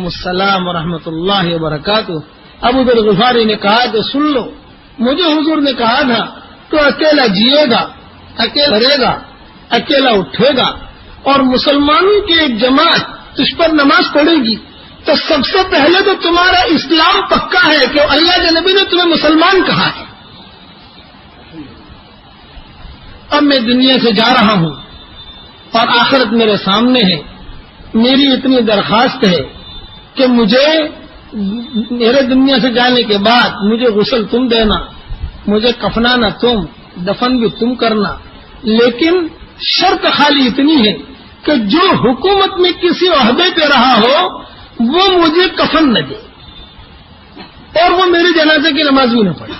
السلام ورحمۃ اللہ وبرکاتہ۔ ابو ذر غفاری نے کہا کہ سن لو، مجھے حضور نے کہا تھا تو اکیلا جیے گا، اکیلا رہے گا، اکیلا اٹھے گا، اور مسلمانوں کی ایک جماعت تجھ پر نماز پڑھے گی تو سب سے پہلے تو تمہارا اسلام پکا ہے کہ اللہ کے نبی نے تمہیں مسلمان کہا ہے۔ اب میں دنیا سے جا رہا ہوں اور آخرت میرے سامنے ہے، میری اتنی درخواست ہے کہ مجھے میرے دنیا سے جانے کے بعد مجھے غسل تم دینا، مجھے کفنانا تم، دفن بھی تم کرنا، لیکن شرط خالی اتنی ہے کہ جو حکومت میں کسی عہدے پہ رہا ہو وہ مجھے کفن نہ دے اور وہ میرے جنازے کی نماز بھی نہ پڑھے۔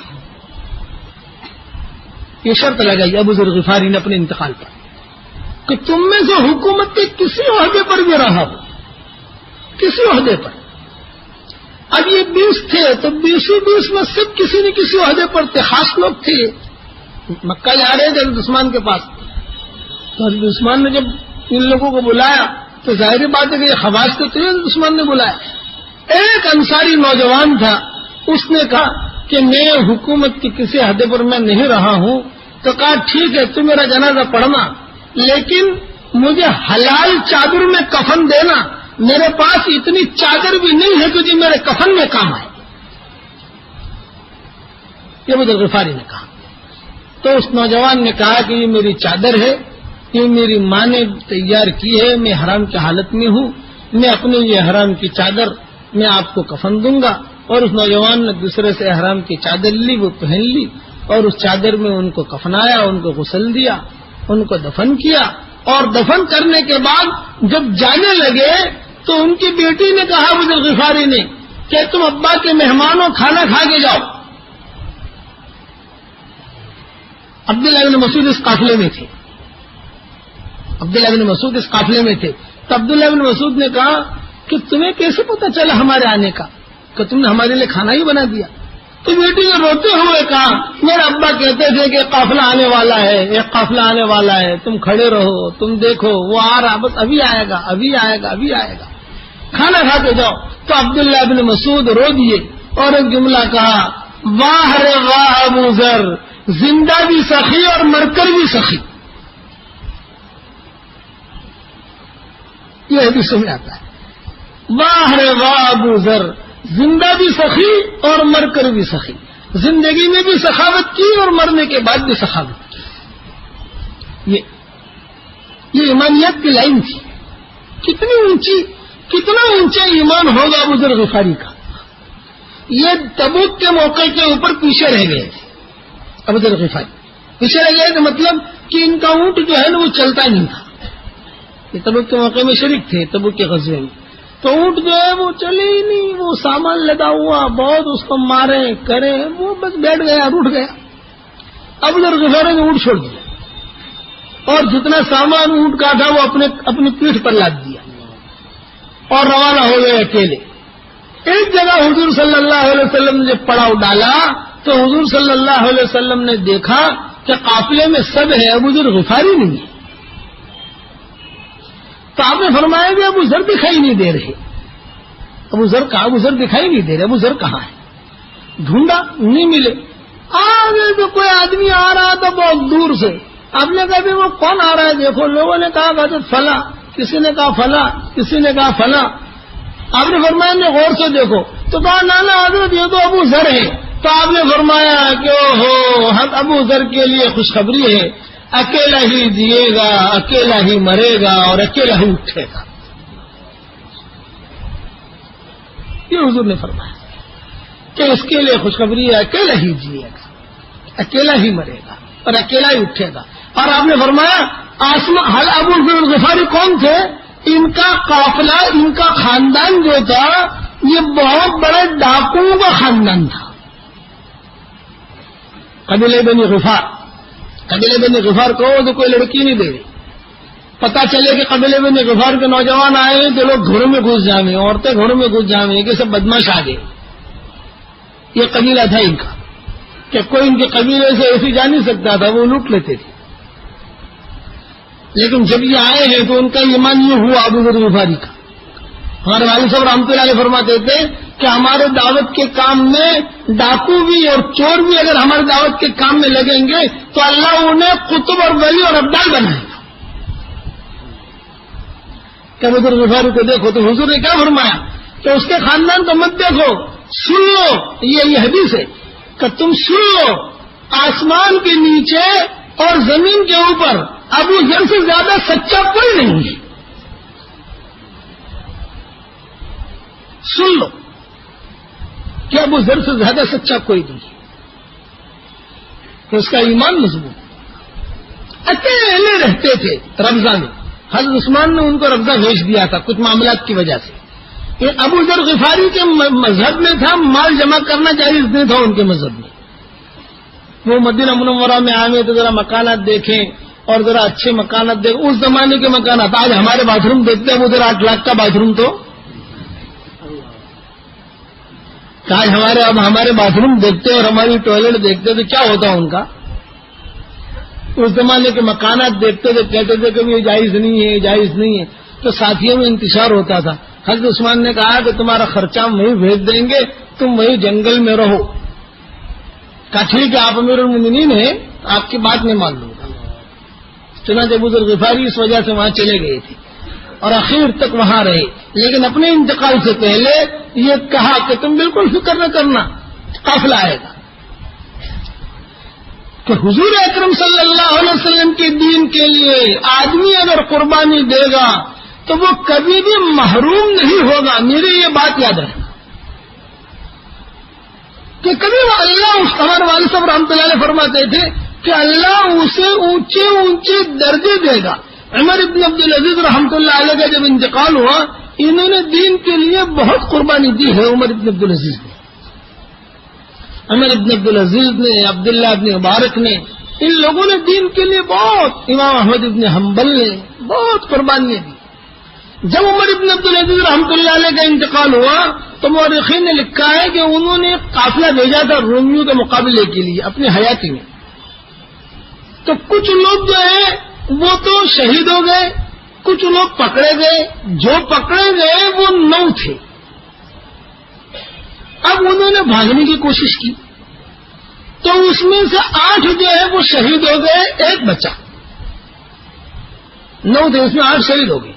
یہ شرط لگائی ابو ذر غفاری نے اپنے انتقال پر کہ تم میں سے حکومت کے کسی عہدے پر بھی رہا ہو، کسی عہدے پر۔ اب یہ 20 تھے تو 20 میں سب کسی نہ کسی عہدے پر تھے، خاص لوگ تھے، مکہ جا رہے تھے حضرت عثمان کے پاس، تو حضرت عثمان نے جب ان لوگوں کو بلایا تو ظاہری بات ہے کہ یہ خواص تو تھے، حضرت عثمان نے بلایا۔ ایک انصاری نوجوان تھا، اس نے کہا کہ میں حکومت کی کسی عہدے پر میں نہیں رہا ہوں، تو کہا ٹھیک ہے تم میرا جنازہ پڑھنا، لیکن مجھے حلال چادر میں کفن دینا، میرے پاس اتنی چادر بھی نہیں ہے کہ جو میرے کفن میں کام آئے۔ یہ ابو ذر غفاری نے کہا۔ تو اس نوجوان نے کہا کہ یہ میری چادر ہے، یہ میری ماں نے تیار کی ہے، میں حرام کی حالت میں ہوں، میں اپنے یہ حرام کی چادر میں آپ کو کفن دوں گا۔ اور اس نوجوان نے دوسرے سے احرام کی چادر لی، وہ پہن لی اور اس چادر میں ان کو کفنایا، ان کو غسل دیا، ان کو دفن کیا، اور دفن کرنے کے بعد جب جانے لگے تو ان کی بیٹی نے کہا ابو ذر غفاری نے کہ تم ابا کے مہمانوں کھانا کھا کے جاؤ۔ عبداللہ بن مسعود اس قافلے میں تھے، عبداللہ بن مسعود اس قافلے میں تھے۔ تو عبداللہ بن مسعود نے کہا کہ تمہیں کیسے پتہ چلا ہمارے آنے کا کہ تم نے ہمارے لیے کھانا ہی بنا دیا؟ تو بیٹی نے روتے ہوئے کہا میرے ابا کہتے تھے کہ قافلہ آنے والا ہے، ایک قافلہ آنے والا ہے، تم کھڑے رہو، تم دیکھو وہ آ رہا، بس ابھی آئے گا، ابھی آئے گا، ابھی آئے گا، کھانا کھا کے جاؤ۔ تو عبداللہ بن مسعود رو دیے اور ایک جملہ کہا، واہ رے واہ ابو ذر، زندہ بھی سخی اور مر کر بھی سخی۔ یہ حدیث میں آتا ہے، واہ رے واہ ابو ذر، زندہ بھی سخی اور مر کر بھی سخی، زندگی میں بھی سخاوت کی اور مرنے کے بعد بھی سخاوت کی۔ یہ ایمانیت کی لائن تھی۔ کتنی اونچی، کتنا اونچا ایمان ہوگا ابو ذر غفاری کا۔ یہ تبوک کے موقع کے اوپر پیچھے رہ گئے تھے، ابو ذر غفاری پیچھے رہ گئے تھے، مطلب کہ ان کا اونٹ جو ہے نا وہ چلتا نہیں تھا۔ یہ تبوک کے موقع میں شریک تھے، تبوک کے غزوے میں، تو اونٹ جو ہے وہ چلے ہی نہیں، وہ سامان لدا ہوا، بہت اس کو مارے کرے، وہ بس بیٹھ گیا، روٹ گیا۔ ابو ذر غفاری نے اونٹ چھوڑ دیا اور جتنا سامان اونٹ کا تھا وہ اپنی پیٹھ پر لاد دیا اور روانہ ہو گئے اکیلے۔ ایک جگہ حضور صلی اللہ علیہ وسلم نے جب پڑاؤ ڈالا تو حضور صلی اللہ علیہ وسلم نے دیکھا کہ قافلے میں سب ہے، ابو ذر غفاری نہیں ہے۔ تو آپ نے فرمایا کہ ابو ذر دکھائی نہیں دے رہے۔ ابو ذر کہا، ابو ذر دکھائی نہیں دے رہے، ابو ذر کہاں ہے؟ ڈھونڈا نہیں ملے۔ آگے تو کوئی آدمی آ رہا تھا بہت دور سے، آپ نے کہا وہ کون آ رہا ہے دیکھو، لوگوں نے کہا حضرت فلاں، کسی نے کہا فلاں، کسی نے کہا فلاں۔ آپ نے فرمایا نے غور سے دیکھو، تو کہا نانا حضرت یہ تو ابو ذر ہے۔ تو آپ نے فرمایا کہ اوہو، ابو ذر کے لیے خوشخبری ہے، اکیلا ہی جیے گا، اکیلا ہی مرے گا اور اکیلا ہی اٹھے گا۔ یہ حضور نے فرمایا کہ اس کے لیے خوشخبری ہے، اکیلا ہی جیے گا، اکیلا ہی مرے گا اور اکیلا ہی اٹھے گا۔ اور آپ نے فرمایا ابو ذر غفاری کون تھے؟ ان کا قافلہ، ان کا خاندان جو تھا یہ بہت بڑے ڈاکوؤں کا خاندان تھا۔ قبیلہ بنی غفار، قبیلہ بنی غفار کو تو کوئی لڑکی نہیں دے رہی۔ پتا چلے کہ قبیلہ بنی غفار کے نوجوان آئے ہیں تو لوگ گھروں میں گھس جائیں، عورتیں گھروں میں گھس جائیں کہ سب بدماش آ گئے۔ یہ قبیلہ تھا ان کا کہ کوئی ان کے قبیلے سے ایسی جا نہیں سکتا تھا، وہ لوٹ لیتے تھے۔ لیکن جب یہ آئے ہیں تو ان کا ایمان یہ ہوا ابو ذر غفاری کا ہمارے والد صاحب رحمۃ اللہ علیہ فرماتے تھے کہ ہمارے دعوت کے کام میں ڈاکو بھی اور چور بھی اگر ہمارے دعوت کے کام میں لگیں گے تو اللہ انہیں قطب اور ولی اور ابدال بنائے گا. کیا ابو ذر غفاری کو دیکھو تو حضور نے کیا فرمایا کہ اس کے خاندان کو مت دیکھو, سن لو. یہ حدیث ہے کہ تم سن لو, آسمان کے نیچے اور زمین کے اوپر ابو ذر سے زیادہ سچا کوئی نہیں ہے. سن لو کہ ابو ذر سے زیادہ سچا کوئی نہیں ہے, کہ اس کا ایمان مضبوط. اکیلے رہتے تھے ربضہ میں. حضرت عثمان نے ان کو ربضہ بھیج دیا تھا کچھ معاملات کی وجہ سے. یہ ابو ذر غفاری کے مذہب میں تھا, مال جمع کرنا جائز نہیں تھا ان کے مذہب میں. وہ مدینہ منورہ میں آئے تو ذرا مکانات دیکھیں اور ذرا اچھے مکانات دیکھیں. اس زمانے کے مکانات, آج ہمارے باتھ روم دیکھتے ہیں, وہ ذرا 8 لاکھ کا باتھ روم تو آج ہمارے باتھ روم دیکھتے اور ہماری ٹوائلٹ دیکھتے تو کیا ہوتا ان کا. اس زمانے کے مکانات دیکھتے تو کہتے تھے کہ یہ جائز نہیں ہے, جائز نہیں ہے. تو ساتھیوں میں انتشار ہوتا تھا. حضرت عثمان نے کہا کہ تمہارا خرچہ ہم وہیں بھیج دیں گے, تم وہی جنگل میں رہو. کہا ٹھیک ہے, آپ امیر المومنین ہیں, آپ کی بات میں مان لوں گا. چنانچہ ابو ذر غفاری اس وجہ سے وہاں چلے گئے تھے اور آخر تک وہاں رہے. لیکن اپنے انتقال سے پہلے یہ کہا کہ تم بالکل فکر نہ کرنا, قافلہ آئے گا. کہ حضور اکرم صلی اللہ علیہ وسلم کے دین کے لیے آدمی اگر قربانی دے گا تو وہ کبھی بھی محروم نہیں ہوگا. میری یہ بات یاد رکھنا کہ کبھی وہ اللہ, ہمارے والد صاحب رحمۃ اللہ علیہ فرماتے تھے کہ اللہ اسے اونچے اونچے درجے دے گا. عمر ابن عبدالعزیز رحمۃ اللہ علیہ کا جب انتقال ہوا, انہوں نے دین کے لیے بہت قربانی دی ہے. عمر ابن عبدالعزیز نے, عمر ابن عبدالعزیز نے, عبداللہ ابن مبارک نے, ان لوگوں نے دین کے لیے بہت, امام احمد ابن حنبل نے بہت قربانیاں دی. جب عمر ابن عبدالعزیز رحمۃ اللہ علیہ کا انتقال ہوا تو مورخین نے لکھا ہے کہ انہوں نے قافلہ بھیجا تھا رومیوں کے مقابلے کے لیے اپنی حیاتی میں. تو کچھ لوگ جو ہیں وہ تو شہید ہو گئے, کچھ لوگ پکڑے گئے. جو پکڑے گئے وہ 9 تھے. اب انہوں نے بھاگنے کی کوشش کی تو اس میں سے 8 جو ہے وہ شہید ہو گئے, 1 بچا. 9 تھے, اس میں 8 شہید ہو گئے.